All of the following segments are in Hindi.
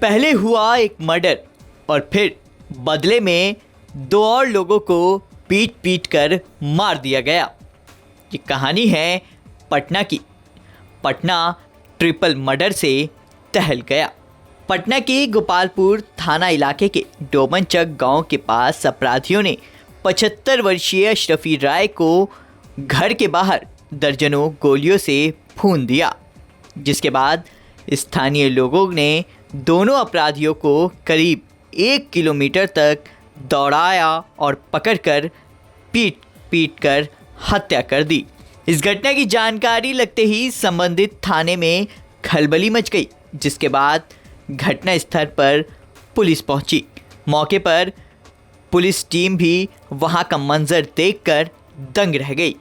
पहले हुआ एक मर्डर और फिर बदले में 2 और लोगों को पीट पीट कर मार दिया गया। ये कहानी है पटना की। पटना ट्रिपल मर्डर से टहल गया। पटना के गोपालपुर थाना इलाके के डोमनचक गांव के पास अपराधियों ने 75 वर्षीय अशरफी राय को घर के बाहर दर्जनों गोलियों से भून दिया, जिसके बाद स्थानीय लोगों ने दोनों अपराधियों को करीब 1 किलोमीटर तक दौड़ाया और पकड़कर पीट पीट कर हत्या कर दी। इस घटना की जानकारी लगते ही संबंधित थाने में खलबली मच गई, जिसके बाद घटना स्थल पर पुलिस पहुंची। मौके पर पुलिस टीम भी वहां का मंजर देखकर दंग रह गई।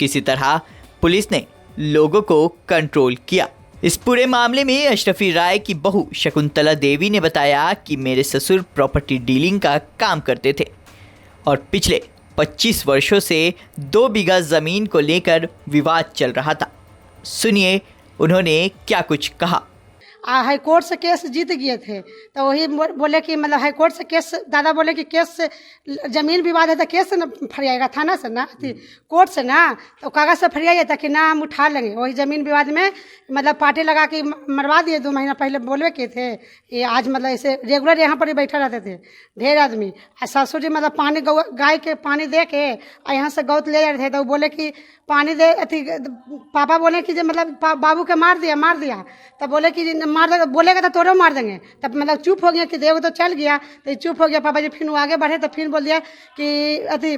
किसी तरह पुलिस ने लोगों को कंट्रोल किया। इस पूरे मामले में अशरफी राय की बहू शकुंतला देवी ने बताया कि मेरे ससुर प्रॉपर्टी डीलिंग का काम करते थे और पिछले 25 वर्षों से 2 बीघा ज़मीन को लेकर विवाद चल रहा था। सुनिए उन्होंने क्या कुछ कहा। हाई कोर्ट से केस जीत गए थे, तो वही बोले कि मतलब हाई कोर्ट से केस, दादा बोले कि केस से जमीन विवाद है तो केस से ना फरियाएगा, थाना से ना, कोर्ट से ना, तो कागज से फरियाइए था कि ना हम उठा लेंगे। वही जमीन विवाद में मतलब पार्टी लगा के मरवा दिए। 2 महीना पहले बोलवे के थे। ये आज मतलब ऐसे रेगुलर यहाँ पर ही बैठे रहते थे ढेर आदमी। ससुर जी मतलब पानी गाय के पानी दे के यहाँ से गौत ले रहे थे, तो बोले कि पानी दे, अथी पापा बोले कि मतलब बाबू के मार दिया। तब बोले कि मार देगा, बोलेगा तो तोरो मार देंगे। तब मतलब चुप हो गया कि देव तो चल गया, तो चुप हो गया। पापा जी फिर आगे बढ़े तो फिर बोल दिया कि अथी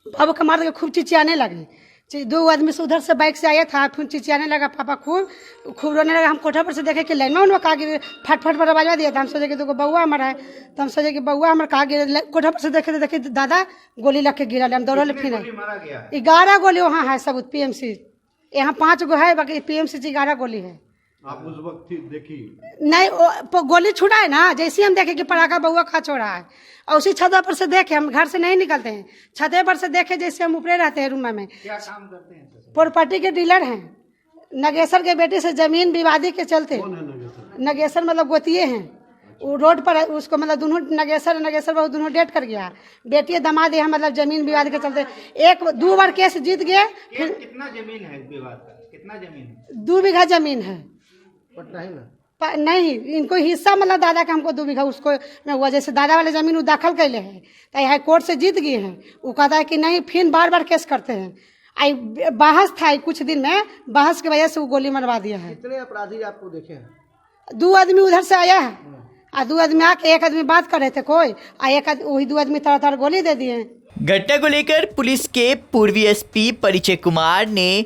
बाबू के मार देंगे। खूब चिचियाने लगे। 2 आदमी से उधर से बाइक से आया था, फिर चिचियाने लगा। पापा खूब रोने लगा। हम कोठा पर से देखे कि लाइन में उन्होंने कहा कि फट पर आवाज दिया था। हम सोचे कि तो बउआ हमारा है, तो हम सोचे कि बउआ हमारा कहा गिर। कोठा पर से देखे दादा गोली लग के गिरा। हम दौड़े फिर 11 गोली वहाँ है सबूत। PMC यहाँ 5 गो है, बाकी PMC 11 गोली है। आप उस वक्त देखी नहीं, गोली छुड़ा है ना। जैसे हम देखे कि पटाखा बउआ खा छोड़ा है, और उसी छत पर से देखे, हम घर से नहीं निकलते हैं, छत पर से देखे। जैसे हम ऊपरे रहते हैं रूम में। क्या काम करते हैं? प्रॉपर्टी के डीलर हैं। नगेसर के बेटे से जमीन विवादी के चलते। नगेसर मतलब गोतिये हैं। वो रोड पर उसको मतलब दोनों नगेसर बहुत दोनों डेट कर गया। बेटी दामाद यहाँ मतलब जमीन विवाद के चलते 1-2 बार केस जीत गए। फिर कितना जमीन है विवाद का? कितना जमीन है? 2 बीघा जमीन है। पटना है ना? नहीं, इनको हिस्सा मतलब दादा का हमको 2 बीघा उसको में हुआ। जैसे दादा वाले जमीन वो दाखिल कैले हैं, तो हाई कोर्ट से जीत गए हैं। वो कहता है कि नहीं, फिर बार केस करते हैं। आई बहस था कुछ दिन में, बहस की वजह से वो गोली मरवा दिया है। कितने अपराधी आपको देखे हैं? 2 आदमी उधर से आया है, और 2 आदमी आके, 1 आदमी बात कर रहे थे कोई, और वही 2 आदमी तरह गोली दे दिए। घटना को लेकर पुलिस के पूर्वी SP परिचय कुमार ने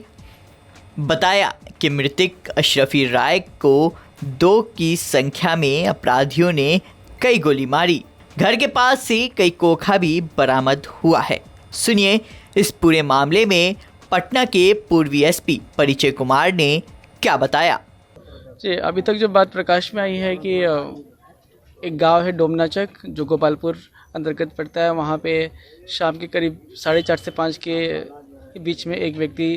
बताया कि मृतक अशरफी राय को 2 की संख्या में अपराधियों ने कई गोली मारी। घर के पास से कई खोखा भी बरामद हुआ है। सुनिए इस पूरे मामले में पटना के पूर्वी SP परिचय कुमार ने क्या बताया। जी, अभी तक जो बात प्रकाश में आई है कि एक गांव है डोमनाचक, जो गोपालपुर अंतर्गत पड़ता है। वहाँ पे शाम के करीब 4:30 से 5 के बीच में एक व्यक्ति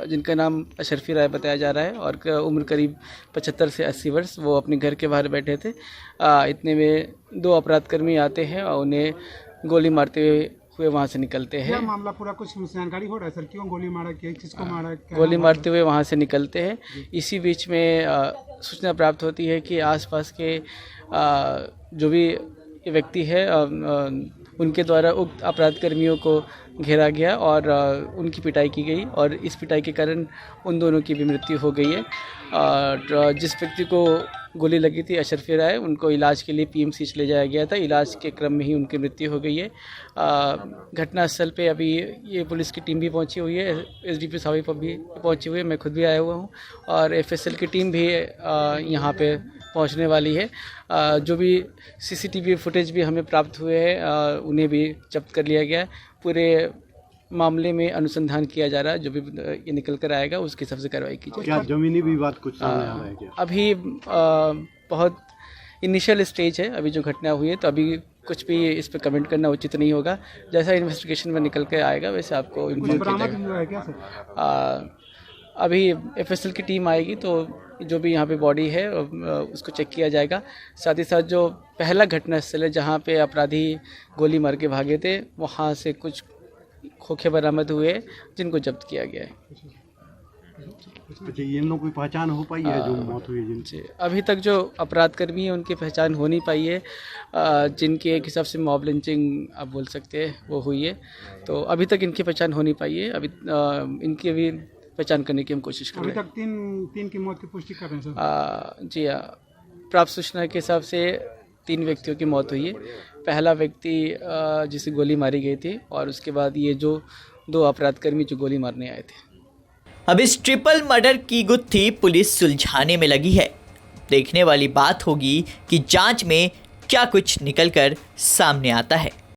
जिनका नाम अशरफी राय बताया जा रहा है और उम्र करीब 75 से 80 वर्ष, वो अपने घर के बाहर बैठे थे। इतने में 2 अपराधकर्मी आते हैं और उन्हें गोली मारते हुए वहाँ से निकलते हैं। मामला पूरा कुछ जानकारी हो रहा है सर? क्यों गोली मारा, किसको मारा? गोली मारते हुए वहाँ से निकलते हैं। इसी बीच में सूचना प्राप्त होती है कि आसपास के जो भी व्यक्ति है उनके द्वारा उक्त अपराधकर्मियों को घेरा गया और उनकी पिटाई की गई, और इस पिटाई के कारण उन दोनों की भी मृत्यु हो गई है। और जिस व्यक्ति को गोली लगी थी अशरफी राय, उनको इलाज के लिए PMC ले जाया गया था। इलाज के क्रम में ही उनकी मृत्यु हो गई है। घटनास्थल पे अभी ये पुलिस की टीम भी पहुंची हुई है, SDP साहब भी पहुंची हुई है, मैं खुद भी आया हुआ हूं, और FSL की टीम भी यहाँ पे पहुंचने वाली है। जो भी CCTV फुटेज भी हमें प्राप्त हुए हैं उन्हें भी जब्त कर लिया गया है। पूरे मामले में अनुसंधान किया जा रहा है। जो भी ये निकल कर आएगा उसके हिसाब से कार्रवाई की जाएगी। क्या जमीनी विवाद कुछ सामने आ रहा है क्या? अभी बहुत इनिशियल स्टेज है अभी जो घटना हुई है, तो अभी कुछ भी इस पर कमेंट करना उचित नहीं होगा। जैसा इन्वेस्टिगेशन में निकल के आएगा वैसे आपको इन्फॉर्म किया जाएगा। अभी एफएसएल की टीम आएगी तो जो भी यहाँ पे बॉडी है उसको चेक किया जाएगा। साथ ही साथ जो पहला घटनास्थल है जहाँ पे अपराधी गोली मार के भागे थे, वहाँ से कुछ खोखे बरामद हुए जिनको जब्त किया गया है। अच्छा, ये इन लोगों की पहचान हो पाई है जो मौत हुई है जिनसे? जी, अभी तक जो अपराध कर्मी है उनकी पहचान हो नहीं पाई है। जिनकी एक हिसाब से मॉब लिंचिंग आप बोल सकते हैं वो हुई है, तो अभी तक इनकी पहचान हो नहीं पाई है। अभी इनकी अभी पहचान करने की हम कोशिश कर अभी रहे हैं। तक तीन की मौत की पुष्टि कर रहे हैं सर। जी हाँ, प्राप्त सूचना के हिसाब से 3 व्यक्तियों की मौत हुई है। पहला व्यक्ति जिसे गोली मारी गई थी, और उसके बाद ये जो 2 अपराध कर्मी जो गोली मारने आए थे। अब इस ट्रिपल मर्डर की गुत्थी पुलिस सुलझाने में लगी है। देखने वाली बात होगी कि जांच में क्या कुछ निकलकर सामने आता है।